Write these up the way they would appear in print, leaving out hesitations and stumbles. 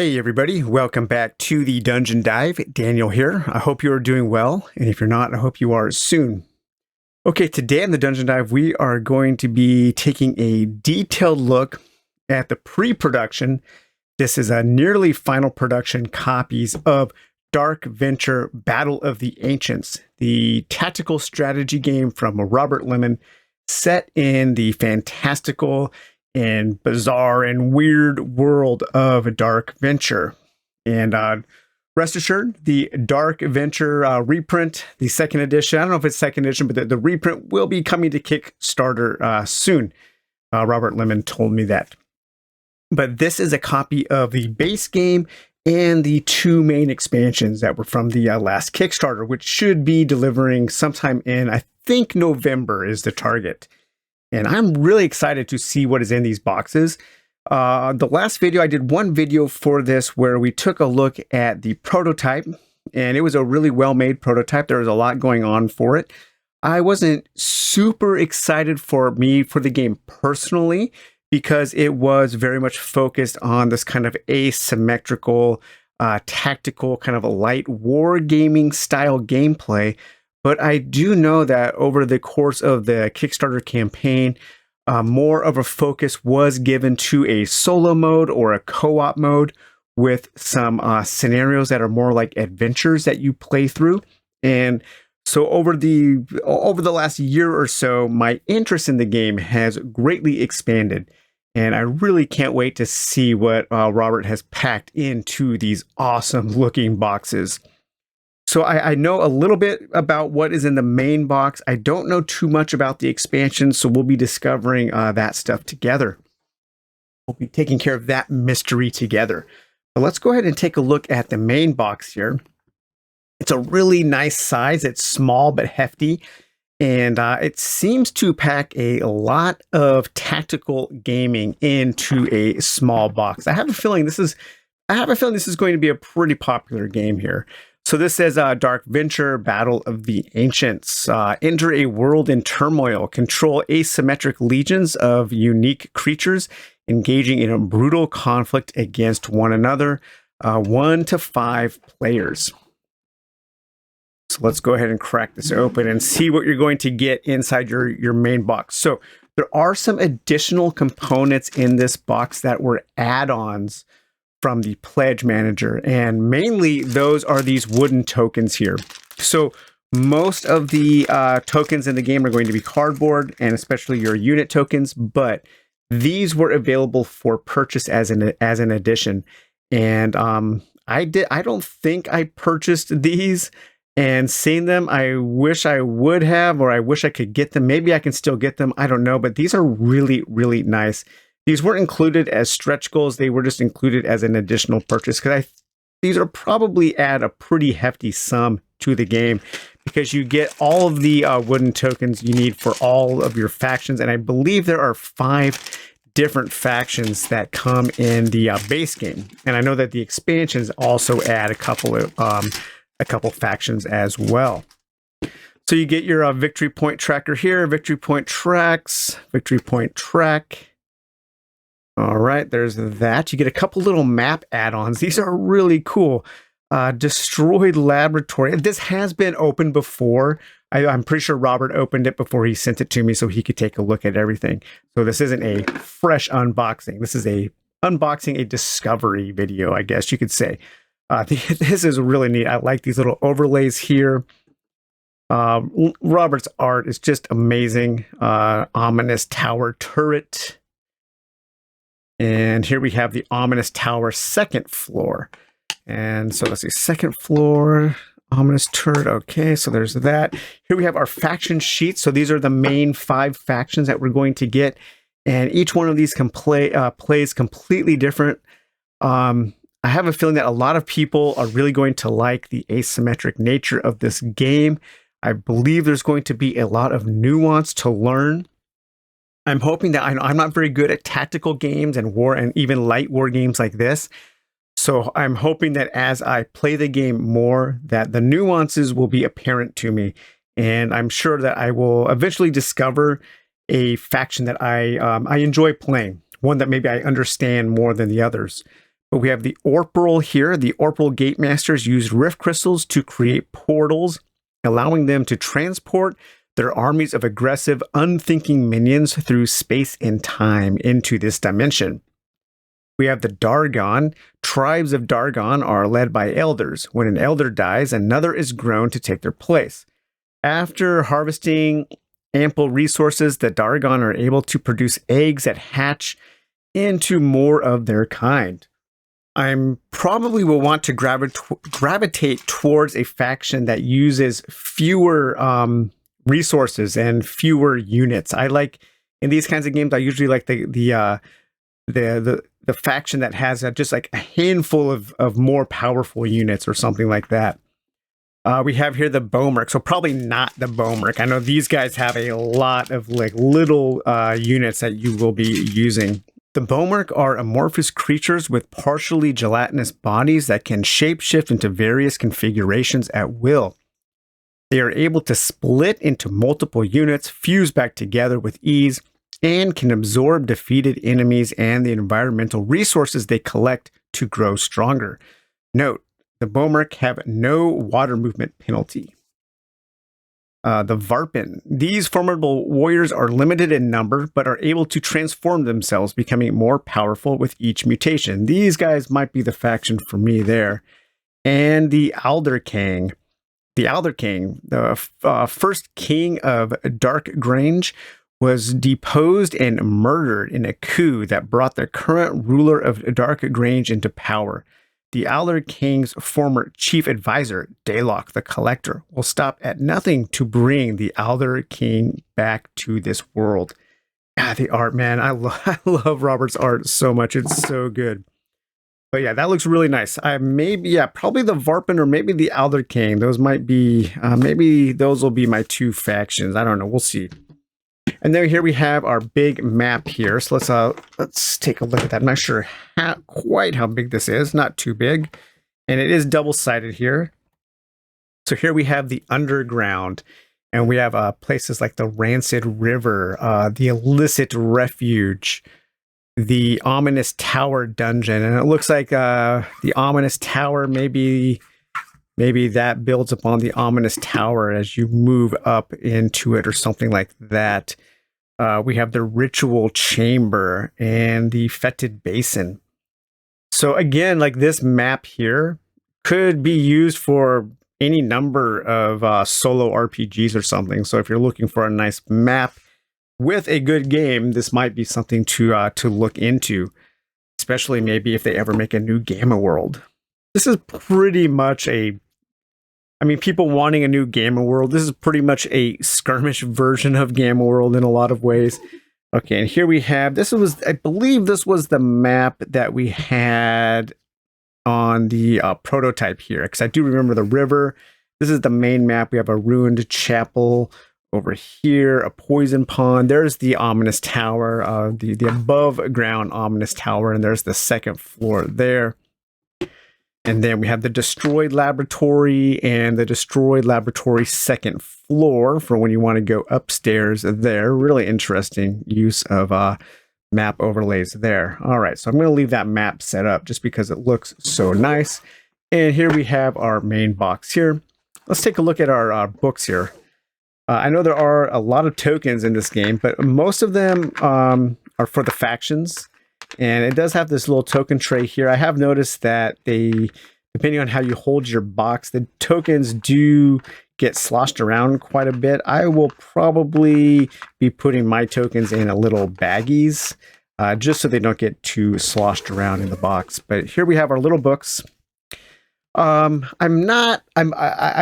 Hey everybody, welcome back to the Dungeon Dive. Daniel here. I hope you are doing well, and if you're not, I hope you are soon. Okay, today in the Dungeon Dive, we are going to be taking a detailed look at the pre-production. This is a nearly final production copies of Dark Venture Battle of the Ancients, the tactical strategy game from Robert Lemon, set in the fantastical and bizarre and weird world of Dark Venture. And rest assured, the Dark Venture reprint, the second edition, I don't know if it's second edition, but the reprint will be coming to Kickstarter soon. Robert Lemon told me that. But this is a copy of the base game and the two main expansions that were from the last Kickstarter, which should be delivering sometime in, I think, November is the target. And I'm really excited to see what is in these boxes. The last video, I did one video for this where we took a look at the prototype, and it was a really well-made prototype. There was a lot going on for it. I wasn't super excited for the game personally, because it was very much focused on this kind of asymmetrical, tactical, kind of a light wargaming style gameplay. But I do know that over the course of the Kickstarter campaign, more of a focus was given to a solo mode or a co-op mode with some scenarios that are more like adventures that you play through. And so over the last year or so, my interest in the game has greatly expanded. And I really can't wait to see what Robert has packed into these awesome looking boxes. So I know a little bit about what is in the main box. I don't know too much about the expansion, so we'll be discovering that stuff together. We'll be taking care of that mystery together. But let's go ahead and take a look at the main box here. It's a really nice size. It's small but hefty, and it seems to pack a lot of tactical gaming into a small box. I have a feeling this is going to be a pretty popular game here. So this says Dark Venture, Battle of the Ancients. Enter a world in turmoil. Control asymmetric legions of unique creatures engaging in a brutal conflict against one another. 1 to 5 players. So let's go ahead and crack this open and see what you're going to get inside your main box. So there are some additional components in this box that were add-ons from the pledge manager, and mainly those are these wooden tokens here. So most of the tokens in the game are going to be cardboard, and especially your unit tokens, but these were available for purchase as an addition. And I don't think I purchased these and seen them. I wish I would have, or I wish I could get them. Maybe I can still get them, I don't know, but these are really, really nice. These weren't included as stretch goals. They were just included as an additional purchase, because these are probably add a pretty hefty sum to the game, because you get all of the wooden tokens you need for all of your factions. And I believe there are 5 different factions that come in the base game. And I know that the expansions also add a couple factions as well. So you get your victory point tracker here, victory point tracks, victory point track. All right, there's that. You get a couple little map add-ons. These are really cool. Destroyed Laboratory. This has been opened before. I'm pretty sure Robert opened it before he sent it to me so he could take a look at everything. So this isn't a fresh unboxing. This is a discovery video, I guess you could say. This is really neat. I like these little overlays here. Robert's art is just amazing. Ominous tower turret. And here we have the Ominous Tower second floor. And so let's see, second floor, Ominous Turret. Okay, so there's that. Here we have our faction sheets. So these are the main 5 factions that we're going to get. And each one of these can plays completely different. I have a feeling that a lot of people are really going to like the asymmetric nature of this game. I believe there's going to be a lot of nuance to learn. I'm hoping that I'm not very good at tactical games and war and even light war games like this. So I'm hoping that as I play the game more, that the nuances will be apparent to me. And I'm sure that I will eventually discover a faction that I enjoy playing, one that maybe I understand more than the others. But we have the Orpal here. The Orpal Gate Masters use rift crystals to create portals, allowing them to transport their armies of aggressive, unthinking minions through space and time into this dimension. We have the Dargon. Tribes of Dargon are led by elders. When an elder dies, another is grown to take their place. After harvesting ample resources, the Dargon are able to produce eggs that hatch into more of their kind. I probably will want to gravitate towards a faction that uses fewer resources and fewer units. I like, in these kinds of games, I usually like the faction that has just like a handful of more powerful units or something like that. We have here the Bowmerk, so probably not the Bowmerk. I know these guys have a lot of like little units that you will be using. The Bowmerk are amorphous creatures with partially gelatinous bodies that can shapeshift into various configurations at will. They are able to split into multiple units, fuse back together with ease, and can absorb defeated enemies and the environmental resources they collect to grow stronger. Note, the Bowmerk have no water movement penalty. The Varpen. These formidable warriors are limited in number, but are able to transform themselves, becoming more powerful with each mutation. These guys might be the faction for me there. And the Alderking. The Alderking, the first king of Dark Grange, was deposed and murdered in a coup that brought the current ruler of Dark Grange into power. The Alder King's former chief advisor, Daylock the Collector, will stop at nothing to bring the Alder King back to this world. Ah, the art, man. I love Robert's art so much. It's so good. But yeah, that looks really nice. Probably the Varpen or maybe the Alder King. Those might be, maybe those will be my two factions. I don't know. We'll see. And then here we have our big map here. So let's take a look at that. I'm not sure quite how big this is. Not too big. And it is double-sided here. So here we have the underground. And we have places like the Rancid River, the Illicit Refuge, the Ominous Tower dungeon. And it looks like the Ominous Tower, maybe that builds upon the Ominous Tower as you move up into it or something like that. We have the Ritual Chamber and the Fetid Basin. So again, like this map here could be used for any number of solo RPGs or something. So if you're looking for a nice map with a good game, this might be something to look into, especially maybe if they ever make a new Gamma World. This is pretty much people wanting a new Gamma World. This is pretty much a skirmish version of Gamma World in a lot of ways. Okay, and here we have, I believe this was the map that we had on the prototype here, because I do remember the river. This is the main map. We have a ruined chapel over here, a poison pond. There's the Ominous Tower, the above ground Ominous Tower, and there's the second floor there. And then we have the Destroyed Laboratory and the Destroyed Laboratory second floor for when you want to go upstairs there. Really interesting use of map overlays there. All right, so I'm going to leave that map set up just because it looks so nice. And here we have our main box here. Let's take a look at our books here. I know there are a lot of tokens in this game, but most of them are for the factions. And it does have this little token tray here. I have noticed that depending on how you hold your box, the tokens do get sloshed around quite a bit. I will probably be putting my tokens in a little baggies, just so they don't get too sloshed around in the box. But here we have our little books. I've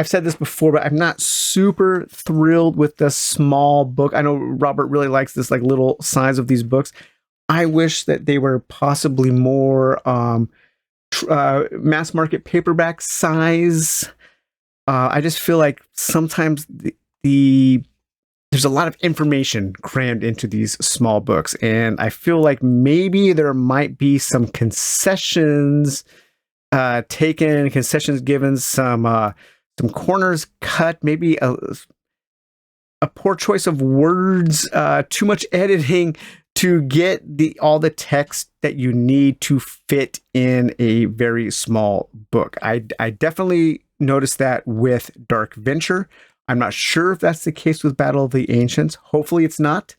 said this before, but I'm not super thrilled with the small book. I know Robert really likes this like little size of these books. I wish that they were possibly more mass market paperback size. I just feel like sometimes there's a lot of information crammed into these small books, and I feel like maybe there might be some concessions taken, concessions given, some corners cut, maybe a poor choice of words, too much editing, to get all the text that you need to fit in a very small book. I definitely noticed that with Dark Venture. I'm not sure if that's the case with Battle of the Ancients. Hopefully it's not,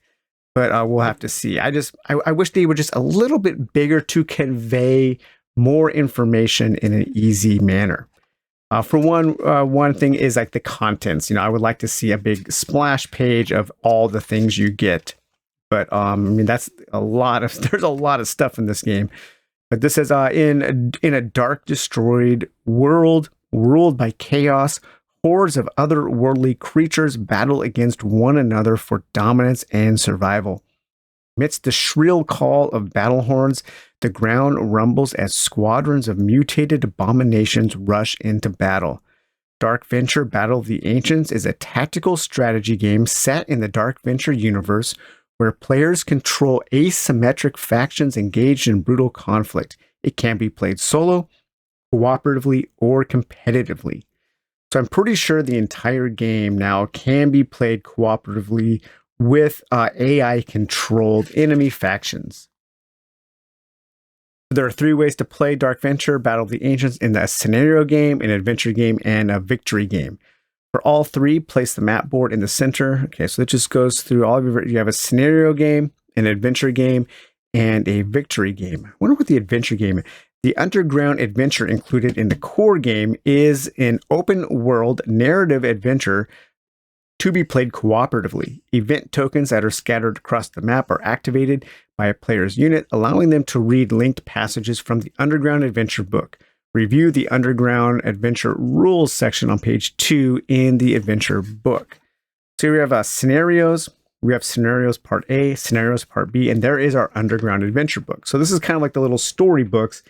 but we'll have to see. I wish they were just a little bit bigger to convey more information in an easy manner. For one thing is like the contents. I would like to see a big splash page of all the things you get. But I mean, that's there's a lot of stuff in this game. But this says in a dark, destroyed world ruled by chaos, hordes of otherworldly creatures battle against one another for dominance and survival. Amidst the shrill call of battle horns, the ground rumbles as squadrons of mutated abominations rush into battle. Dark Venture Battle of the Ancients is a tactical strategy game set in the Dark Venture universe where players control asymmetric factions engaged in brutal conflict. It can be played solo, cooperatively, or competitively. So I'm pretty sure the entire game now can be played cooperatively with AI-controlled enemy factions. There are 3 ways to play Dark Venture Battle of the Ancients in a scenario game, an adventure game, and a victory game. For all 3, place the map board in the center. Okay, so it just goes through all of your. You have a scenario game, an adventure game, and a victory game. I wonder what the adventure game is. The underground adventure included in the core game is an open world narrative adventure to be played cooperatively. Event tokens that are scattered across the map are activated by a player's unit, allowing them to read linked passages from the underground adventure book. Review the Underground Adventure Rules section on page 2 in the adventure book. So here we have scenarios. We have scenarios part A, scenarios part B, and there is our Underground Adventure book. So this is kind of like the little story books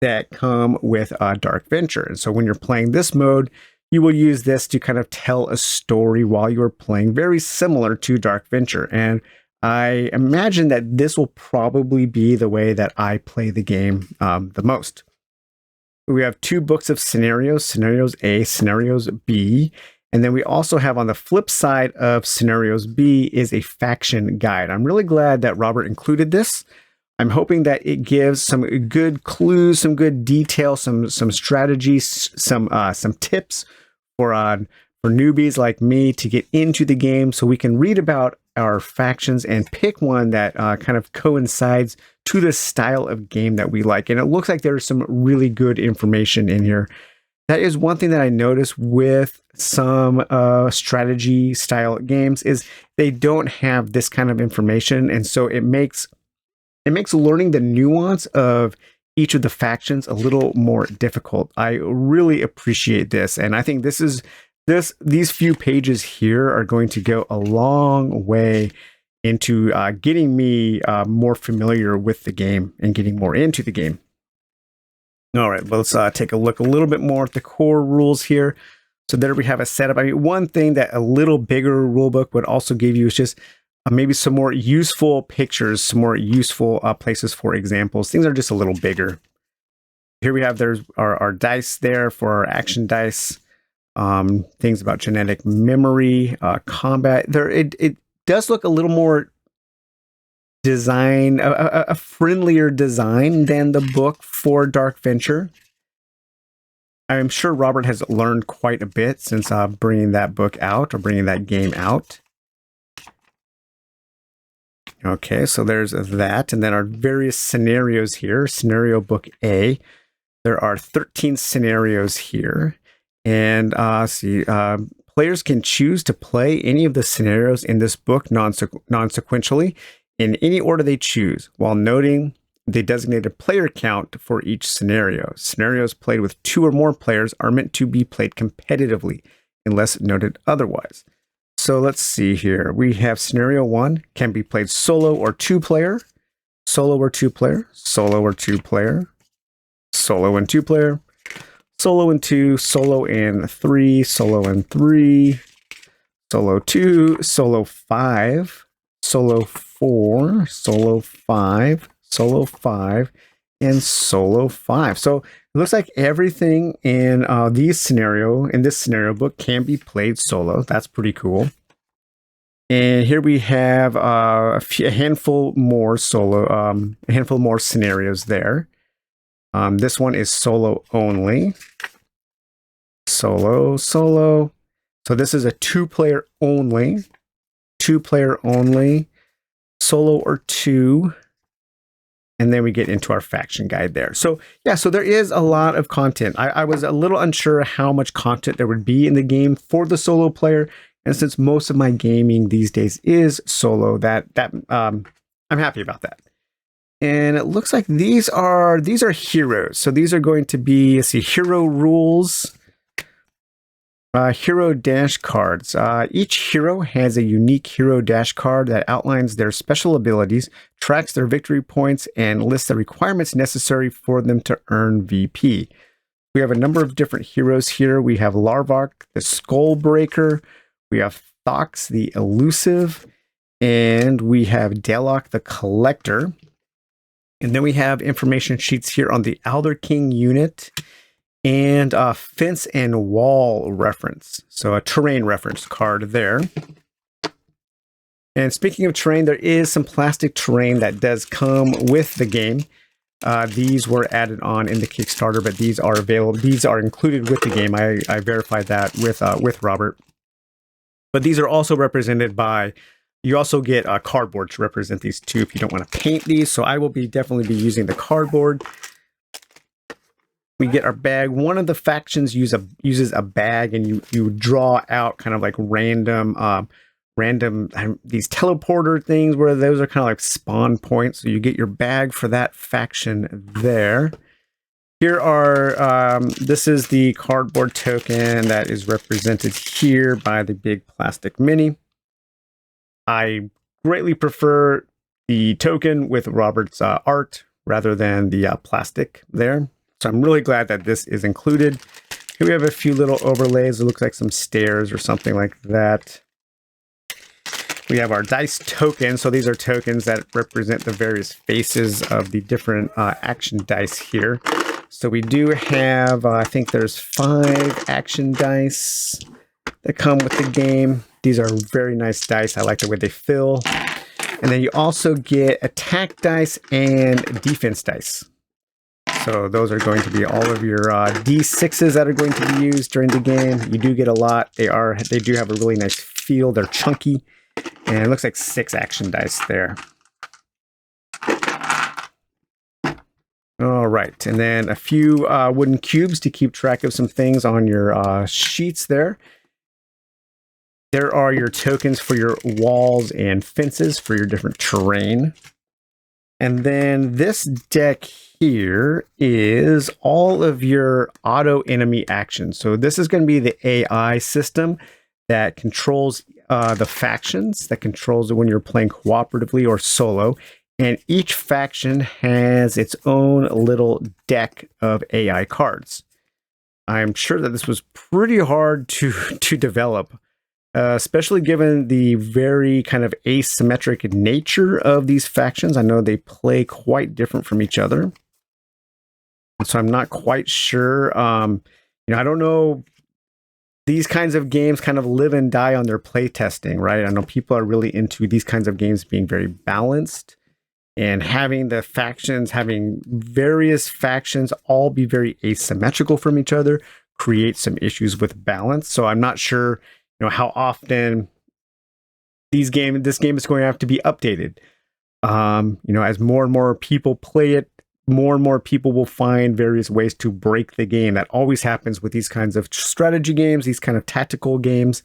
that come with Dark Venture. And so when you're playing this mode, you will use this to kind of tell a story while you're playing, very similar to Dark Venture. And I imagine that this will probably be the way that I play the game the most. We have 2 books of scenarios, scenarios A, scenarios B. And then we also have on the flip side of scenarios B is a faction guide. I'm really glad that Robert included this. I'm hoping that it gives some good clues, some good detail, some strategies, some tips for newbies like me to get into the game so we can read about our factions and pick one that kind of coincides to the style of game that we like. And it looks like there's some really good information in here. That is one thing that I noticed with some strategy style games is they don't have this kind of information. And so it makes learning the nuance of each of the factions a little more difficult. I really appreciate this. And I think these few pages here are going to go a long way into getting me more familiar with the game and getting more into the game. All right, let's take a look a little bit more at the core rules here. So there we have a setup. I mean, one thing that a little bigger rulebook would also give you is just maybe some more useful pictures, some more useful places for examples. Things are just a little bigger. Here we have there's our dice there for our action dice. Things about genetic memory, combat. It does look a little more design, a friendlier design than the book for Dark Venture. I'm sure Robert has learned quite a bit since bringing that book out or bringing that game out. Okay, so there's that. And then our various scenarios here. Scenario book A. There are 13 scenarios here. And players can choose to play any of the scenarios in this book non-sequentially in any order they choose, while noting the designated player count for each scenario. Scenarios played with 2 or more players are meant to be played competitively, unless noted otherwise. So let's see here. We have scenario 1 can be played solo or 2-player, solo or 2-player, solo or 2-player, solo and 2-player, solo and 2, solo and 3, solo and 3, solo 2, solo 5, solo 4, solo 5, solo 5, and solo 5. So it looks like everything in this scenario book can be played solo. That's pretty cool. And here we have a handful more a handful more scenarios there. This one is solo only. Solo. So this is a 2-player only. 2-player only. Solo or 2. And then we get into our faction guide there. So yeah, so there is a lot of content. I was a little unsure how much content there would be in the game for the solo player. And since most of my gaming these days is solo, I'm happy about that. And it looks like these are heroes. So these are going to be, let's see, hero rules. Hero dash cards. Each hero has a unique hero dash card that outlines their special abilities, tracks their victory points, and lists the requirements necessary for them to earn VP. We have a number of different heroes here. We have Larvark, the Skullbreaker. We have Thox, the Elusive. And we have Dalok, the Collector. And then we have information sheets here on the Elder King unit. And a fence and wall reference. So a terrain reference card there. And speaking of terrain, there is some plastic terrain that does come with the game. These were added on in the Kickstarter, but these are available. These are included with the game. I verified that with Robert. But these are also represented by, you also get cardboard to represent these too if you don't want to paint these. So I will definitely be using the cardboard. We get our bag. One of the factions uses a bag, and you draw out kind of like random these teleporter things where those are kind of like spawn points. So you get your bag for that faction there. Here are this is the cardboard token that is represented here by the big plastic mini. I greatly prefer the token with Robert's art rather than the plastic there. So I'm really glad that this is included. Here we have a few little overlays. It looks like some stairs or something like that. We have our dice tokens. So these are tokens that represent the various faces of the different action dice here. So we do have, I think there's 5 action dice that come with the game. These are very nice dice. I like the way they feel. And then you also get attack dice and defense dice. So those are going to be all of your D6s that are going to be used during the game. You do get a lot. They do have a really nice feel. They're chunky. And it looks like 6 action dice there. All right. And then a few wooden cubes to keep track of some things on your sheets there. There are your tokens for your walls and fences for your different terrain. And then this deck here is all of your auto enemy actions. So this is going to be the AI system that controls the factions, that controls it when you're playing cooperatively or solo. And each faction has its own little deck of AI cards. I'm sure that this was pretty hard to develop. Especially given the very kind of asymmetric nature of these factions. I know they play quite different from each other. And so I'm not quite sure. I don't know. These kinds of games kind of live and die on their play testing, right? I know people are really into these kinds of games being very balanced and having the factions, having various factions all be very asymmetrical from each other, create some issues with balance. So I'm not sure how often this game is going to have to be updated. As more and more people play it, more and more people will find various ways to break the game. That always happens with these kinds of strategy games, these kind of tactical games.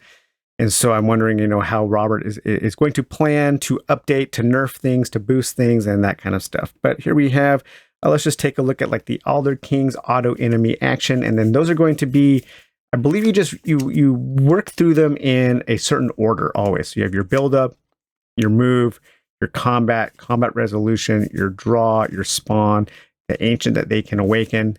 And so I'm wondering, how Robert is going to plan to update, to nerf things, to boost things, and that kind of stuff. But here we have, let's just take a look at like the Elder King's auto enemy action. And then those are going to be, I believe you work through them in a certain order always. So you have your build up, your move, your combat resolution, your draw, your spawn, the ancient that they can awaken,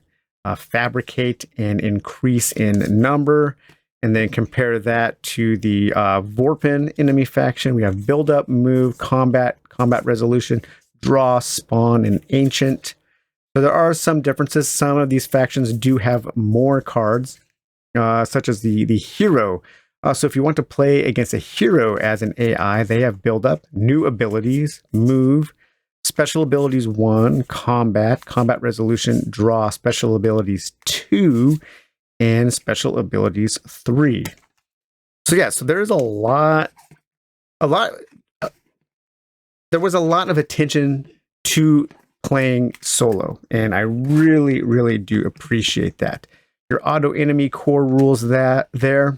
fabricate and increase in number, and then compare that to the Vorpin enemy faction. We have build up, move, combat resolution, draw, spawn, and ancient. So there are some differences. Some of these factions do have more cards. Such as the hero So if you want to play against a hero as an AI, they have build up, new abilities, move, special abilities 1, combat, combat resolution, draw, special abilities 2, and special abilities 3. So yeah, so there's a lot, there was a lot of attention to playing solo, and I really, really do appreciate that. Your auto enemy core rules that there,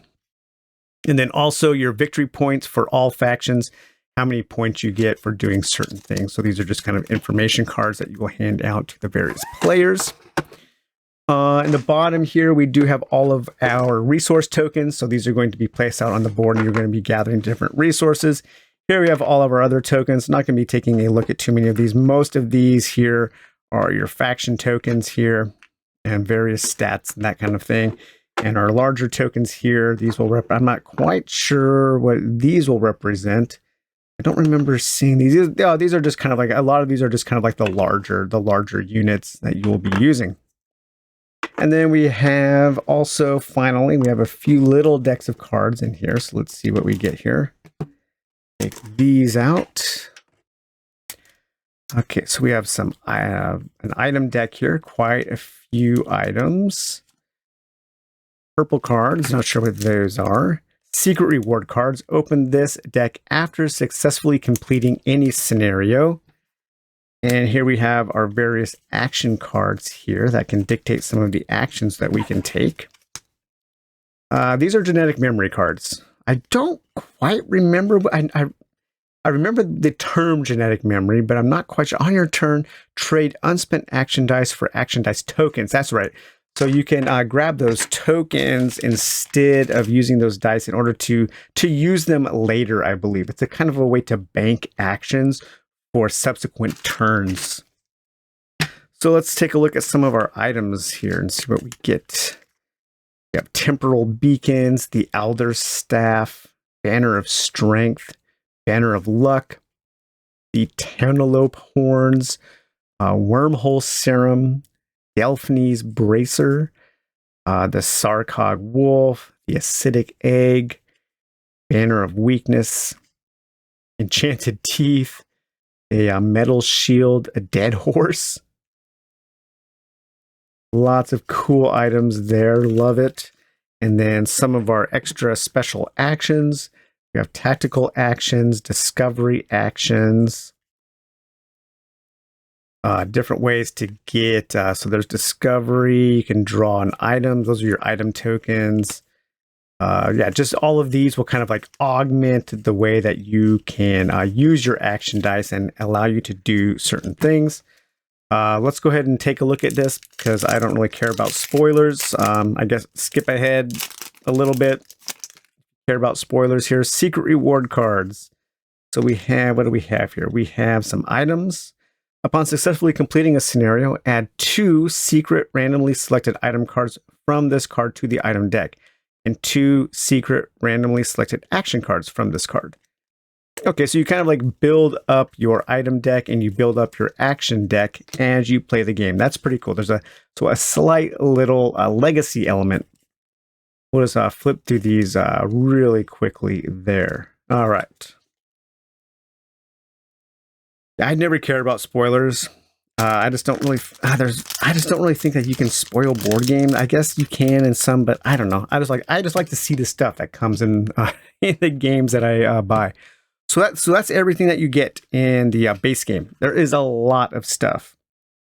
and then also your victory points for all factions, how many points you get for doing certain things. So these are just kind of information cards that you will hand out to the various players. In the bottom here, we do have all of our resource tokens. So these are going to be placed out on the board, and you're going to be gathering different resources. Here we have all of our other tokens. Not going to be taking a look at too many of these. Most of these here are your faction tokens here and various stats and that kind of thing. And our larger tokens here, these will I'm not quite sure what these will represent. I don't remember seeing these. These are just kind of like, a lot of these are just kind of like the larger units that you will be using. And then we have also, finally, we have a few little decks of cards in here. So let's see what we get here. Take these out. Okay, so we have some an item deck here, quite a few items. Purple cards, not sure what those are. Secret reward cards. Open this deck after successfully completing any scenario. And here we have our various action cards here that can dictate some of the actions that we can take. These are genetic memory cards. I don't quite remember. I remember the term genetic memory, but I'm not quite sure. On your turn, trade unspent action dice for action dice tokens. That's right. So you can grab those tokens instead of using those dice in order to use them later, I believe. It's a kind of a way to bank actions for subsequent turns. So let's take a look at some of our items here and see what we get. We have temporal beacons, the Elder Staff, Banner of Strength, Banner of Luck, the Tantallope Horns, Wormhole Serum, Delphini's Bracer, the Sarkog Wolf, the Acidic Egg, Banner of Weakness, Enchanted Teeth, a Metal Shield, a Dead Horse. Lots of cool items there, love it. And then some of our extra special actions. We have tactical actions, discovery actions, different ways to get, so there's discovery, you can draw an item, those are your item tokens. Yeah, just all of these will kind of like augment the way that you can use your action dice and allow you to do certain things. Let's go ahead and take a look at this because I don't really care about spoilers. I guess skip ahead a little bit. Care about spoilers here. Secret reward cards. So we have, what do we have here? We have some items. Upon successfully completing a scenario, add 2 secret randomly selected item cards from this card to the item deck, and 2 secret randomly selected action cards from this card. Okay, so you kind of like build up your item deck and you build up your action deck as you play the game. That's pretty cool. There's a slight little legacy element. We'll just flip through these really quickly there. All right. I never care about spoilers. I just don't really. I just don't really think that you can spoil board games. I guess you can in some, but I don't know. I just like to see the stuff that comes in the games that I buy. So that's everything that you get in the base game. There is a lot of stuff,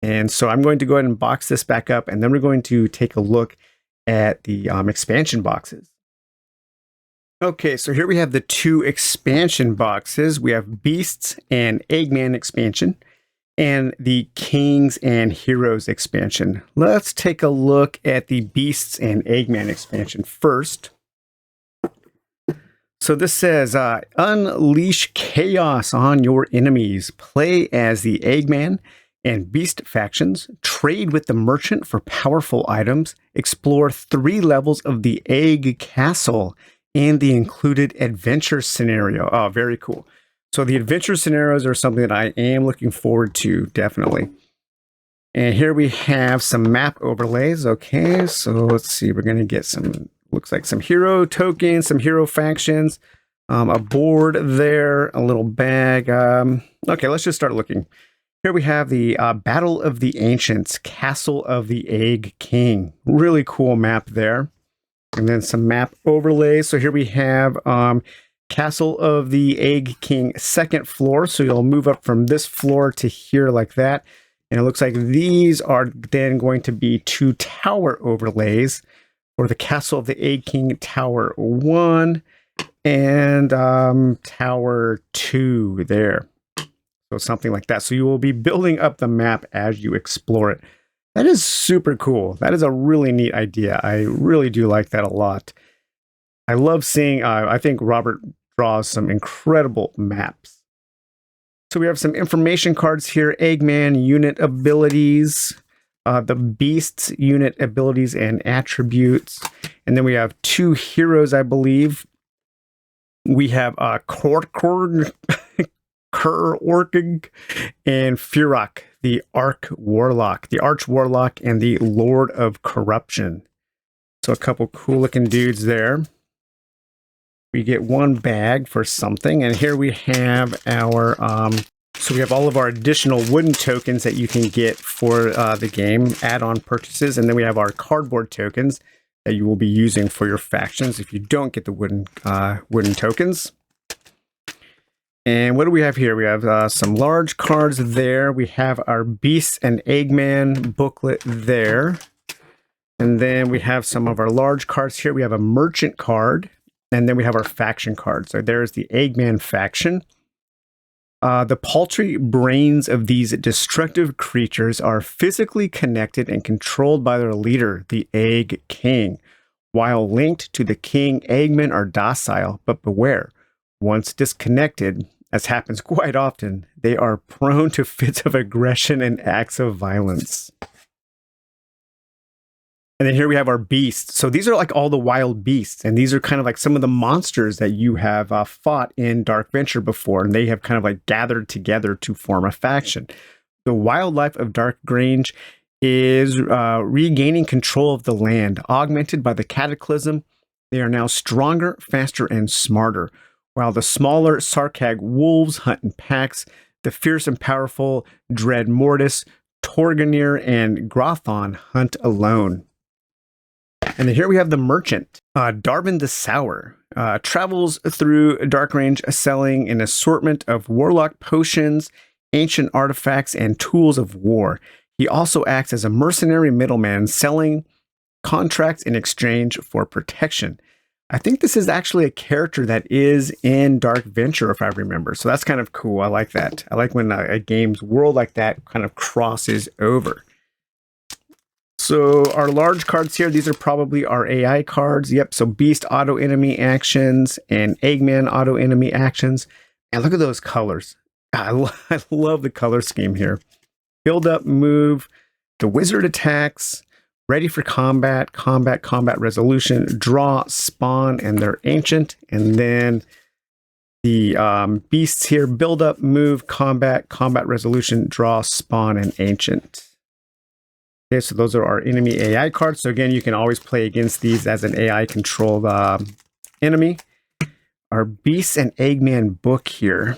and so I'm going to go ahead and box this back up, and then we're going to take a look at the expansion boxes. Okay, so here we have the 2 expansion boxes. We have Beasts and Eggman expansion and the Kings and Heroes expansion. Let's take a look at the Beasts and Eggman expansion first. So this says, unleash chaos on your enemies. Play as the Eggman and Beast factions. Trade with the merchant for powerful items. Explore 3 levels of the Egg Castle and the included adventure scenario. Oh, very cool. So the adventure scenarios are something that I am looking forward to, definitely. And here we have some map overlays. Okay, so let's see. We're going to get some Looks like some hero tokens, some hero factions, a board there, a little bag. Okay, let's just start looking. Here we have the Battle of the Ancients, Castle of the Egg King. Really cool map there. And then some map overlays. So here we have Castle of the Egg King, second floor. So you'll move up from this floor to here like that. And it looks like these are then going to be 2 tower overlays for the Castle of the Egg King Tower 1 and Tower 2 there. So something like that. So you will be building up the map as you explore it. That is super cool. That is a really neat idea. I really do like that a lot. I love seeing, I think Robert draws some incredible maps. So we have some information cards here. Eggman unit abilities, the Beasts unit abilities and attributes. And then we have 2 heroes, I believe. We have Korkorg and Furok, the Arch Warlock, and the Lord of Corruption. So a couple cool looking dudes there. We get 1 bag for something, and here we have our so we have all of our additional wooden tokens that you can get for the game, add-on purchases, and then we have our cardboard tokens that you will be using for your factions if you don't get the wooden tokens. And what do we have here? We have some large cards there. We have our Beasts and Eggman booklet there. And then we have some of our large cards here. We have a merchant card. And then we have our faction cards. So there's the Eggman faction. The paltry brains of these destructive creatures are physically connected and controlled by their leader, the Egg King. While linked to the king, Eggman are docile, but beware. Once disconnected, as happens quite often, they are prone to fits of aggression and acts of violence. And then here we have our beasts. So these are like all the wild beasts, and these are kind of like some of the monsters that you have fought in Dark Venture before, and they have kind of like gathered together to form a faction. The wildlife of Dark Grange is regaining control of the land, augmented by the cataclysm. They are now stronger, faster, and smarter. While the smaller Sarkag wolves hunt in packs, the fierce and powerful Dread Mortis, Torganir, and Grothon hunt alone. And then here we have the merchant, Darvin the Sour, travels through Dark Range selling an assortment of warlock potions, ancient artifacts, and tools of war. He also acts as a mercenary middleman, selling contracts in exchange for protection. I think this is actually a character that is in Dark Venture, if I remember. So that's kind of cool. I like that. I like when a game's world like that kind of crosses over. So our large cards here, these are probably our AI cards. Yep, so Beast auto enemy actions and Eggman auto enemy actions. And look at those colors. I love the color scheme here. Build up, move, the wizard attacks, ready for combat, combat resolution, draw, spawn, and they're ancient. And then the beasts here, build up, move, combat resolution, draw, spawn, and ancient. Okay, so those are our enemy AI cards. So again, you can always play against these as an AI controlled enemy. Our Beasts and Eggman book here.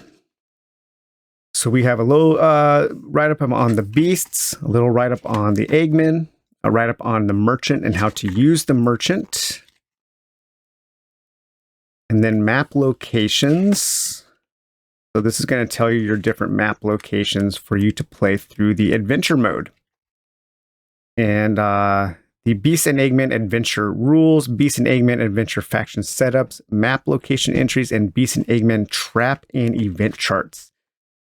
So we have a little write-up on the Beasts, a little write-up on the Eggman, a write-up on the Merchant and how to use the Merchant. And then map locations. So this is going to tell you your different map locations for you to play through the adventure mode. And the Beast and Eggman adventure rules, Beast and Eggman adventure faction setups, map location entries, and Beast and Eggman trap and event charts.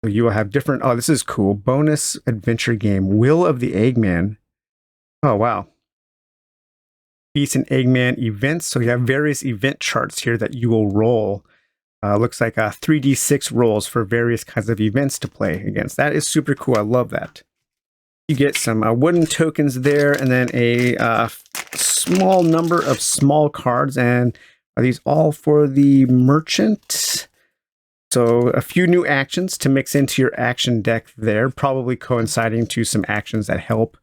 So you will have different, oh, this is cool. Bonus adventure game, Will of the Eggman. Oh, wow. Beast and Eggman events. So you have various event charts here that you will roll. Looks like 3d6 rolls for various kinds of events to play against. That is super cool. I love that. You get some wooden tokens there, and then a small number of small cards. And are these all for the merchant? So a few new actions to mix into your action deck there, probably coinciding to some actions that help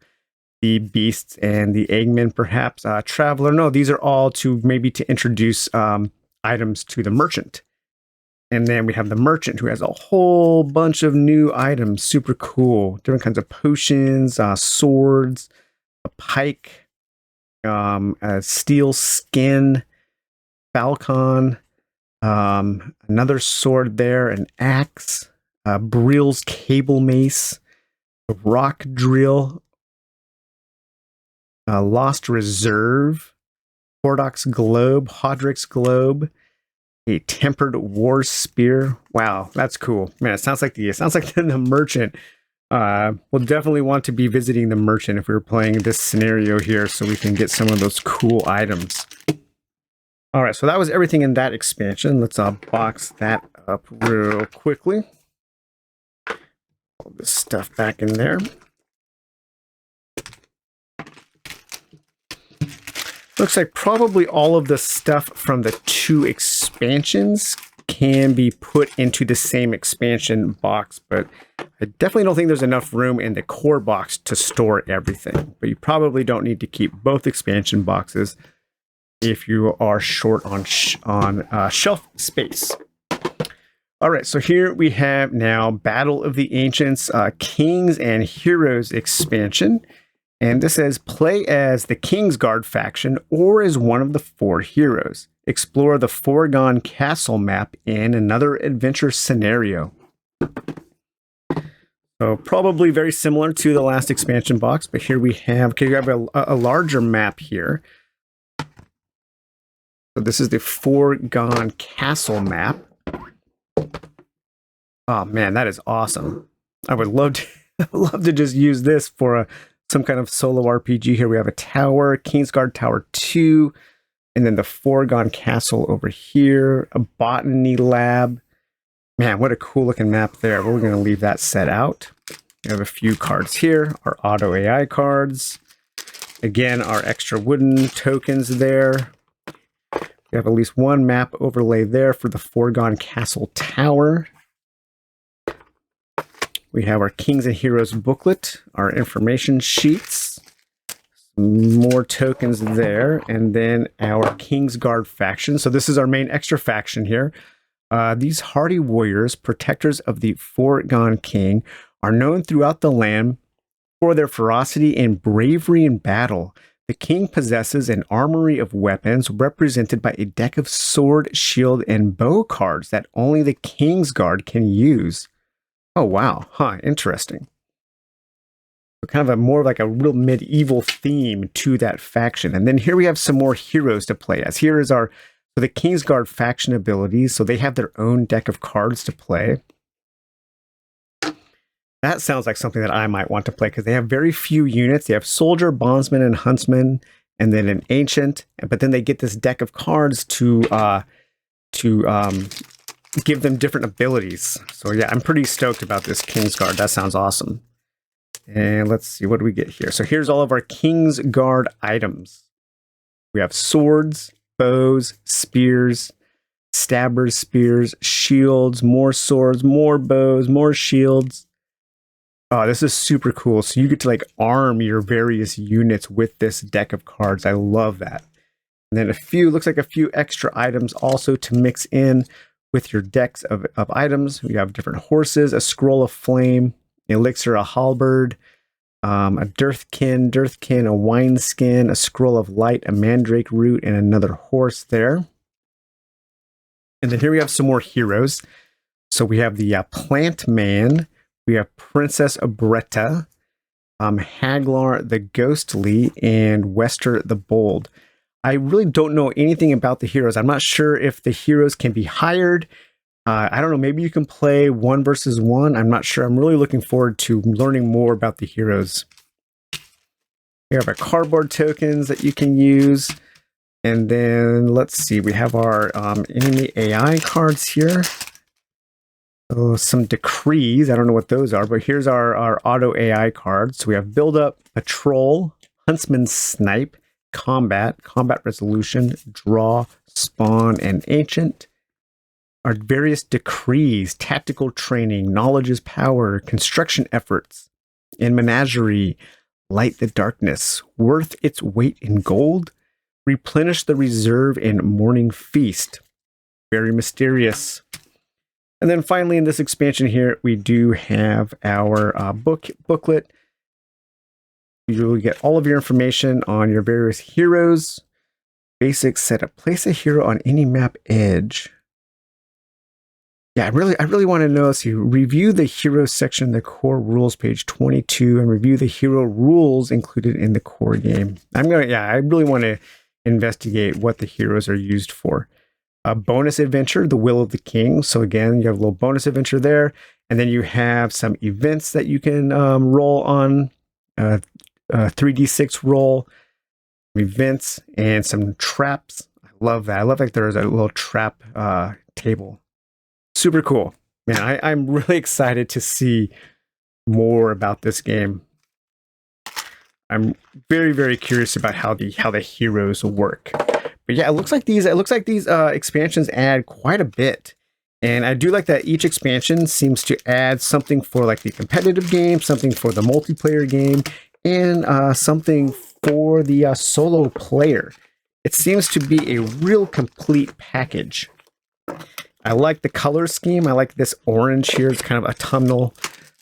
the beasts and the Eggman, perhaps. Traveler, no, these are all to maybe to introduce items to the merchant. And then we have the merchant who has a whole bunch of new items. Super cool. Different kinds of potions, swords, a pike, a steel skin, falcon, another sword there, an axe, Brill's cable mace, a rock drill, Lost Reserve, Hordok's globe, Hodrick's globe, a tempered war spear. Wow, that's cool, man. It sounds like the merchant. We'll definitely want to be visiting the merchant if we were playing this scenario here, so we can get some of those cool items. All right, so that was everything in that expansion. Let's box that up real quickly. All this stuff back in there. Looks like probably all of the stuff from the 2 expansions can be put into the same expansion box, but I definitely don't think there's enough room in the core box to store everything. But you probably don't need to keep both expansion boxes if you are short on shelf space. All right, so here we have now Battle of the Ancients, Kings and Heroes expansion. And this says, play as the Kingsguard faction or as one of the 4 heroes. Explore the Foregone Castle map in another adventure scenario. So probably very similar to the last expansion box, but here we have a larger map here. So this is the Foregone Castle map. Oh man, that is awesome. I would love to just use this for some kind of solo RPG. Here we have a tower, Kingsguard Tower 2, and then the Foregone Castle over here, a botany lab. Man, what a cool looking map there. We're going to leave that set out. We have a few cards here, our auto AI cards. Again, our extra wooden tokens there. We have at least one map overlay there for the Foregone Castle Tower. We have our Kings and Heroes booklet, our information sheets, some more tokens there, and then our Kingsguard faction. So this is our main extra faction here. These hardy warriors, protectors of the Foregone King, are known throughout the land for their ferocity and bravery in battle. The king possesses an armory of weapons represented by a deck of sword, shield, and bow cards that only the Kingsguard can use. Oh, wow. Huh, interesting. So kind of more like a real medieval theme to that faction. And then here we have some more heroes to play as. Here is the Kingsguard faction abilities. So they have their own deck of cards to play. That sounds like something that I might want to play because they have very few units. They have soldier, bondsman, and huntsman, and then an ancient. But then they get this deck of cards to give them different abilities. So yeah, I'm pretty stoked about this Kingsguard. That sounds awesome. And let's see, what do we get here? So here's all of our Kingsguard items. We have swords, bows, spears, stabbers, spears, shields, more swords, more bows, more shields. Oh, this is super cool. So you get to like arm your various units with this deck of cards. I love that. And then looks like a few extra items also to mix in with your decks of items. We have different horses, a scroll of flame, elixir, a halberd, a Dirthkin, a wineskin, a scroll of light, a mandrake root, and another horse there. And then here we have some more heroes. So we have the Plant Man, we have Princess Abretta, Haglar the Ghostly, and Wester the Bold. I really don't know anything about the heroes. I'm not sure if the heroes can be hired. I don't know, maybe you can play 1 versus 1. I'm not sure. I'm really looking forward to learning more about the heroes. We have our cardboard tokens that you can use. And then let's see, we have our enemy AI cards here. Oh, some decrees. I don't know what those are, but here's our auto AI cards. So we have build up, patrol, huntsman snipe, combat resolution, draw, spawn, and ancient. Our various decrees, tactical training, knowledge is power, construction efforts, and menagerie, Light the darkness, worth its weight in gold. Replenish the reserve in morning feast. Very mysterious. And then finally in this expansion here, we do have our booklet. You will get all of your information on your various heroes. Basic setup. Place a hero on any map edge. Yeah, I really want to know. So you review the hero section in the core rules, page 22, and review the hero rules included in the core game. I really want to investigate what the heroes are used for. A bonus adventure, the Will of the King. So again, you have a little bonus adventure there, and then you have some events that you can roll on. 3d6 roll, events, and some traps. I love that. I love like there's a little trap table. Super cool. Man, I'm really excited to see more about this game. I'm very, very curious about how the heroes work. But yeah, it looks like these expansions add quite a bit. And I do like that each expansion seems to add something for like the competitive game, something for the multiplayer game, and something for the solo player. It seems to be a real complete package. I like the color scheme. I like this orange here. It's kind of autumnal.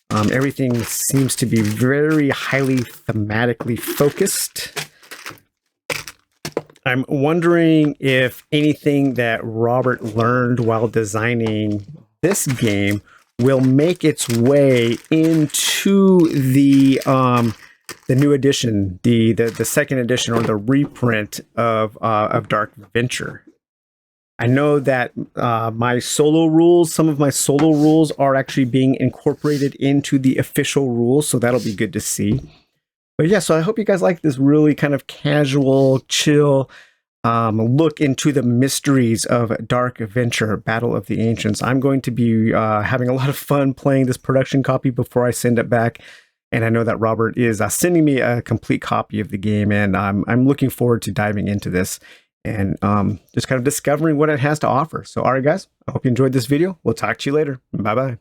Everything seems to be very highly thematically focused. I'm wondering if anything that Robert learned while designing this game will make its way into the new edition, the second edition or the reprint of Dark Venture. I know that some of my solo rules are actually being incorporated into the official rules, so that'll be good to see. But yeah, so I hope you guys like this really kind of casual, chill look into the mysteries of Dark Venture, Battle of the Ancients. I'm going to be having a lot of fun playing this production copy before I send it back. And I know that Robert is sending me a complete copy of the game, and I'm looking forward to diving into this and just kind of discovering what it has to offer. So, all right, guys, I hope you enjoyed this video. We'll talk to you later. Bye-bye.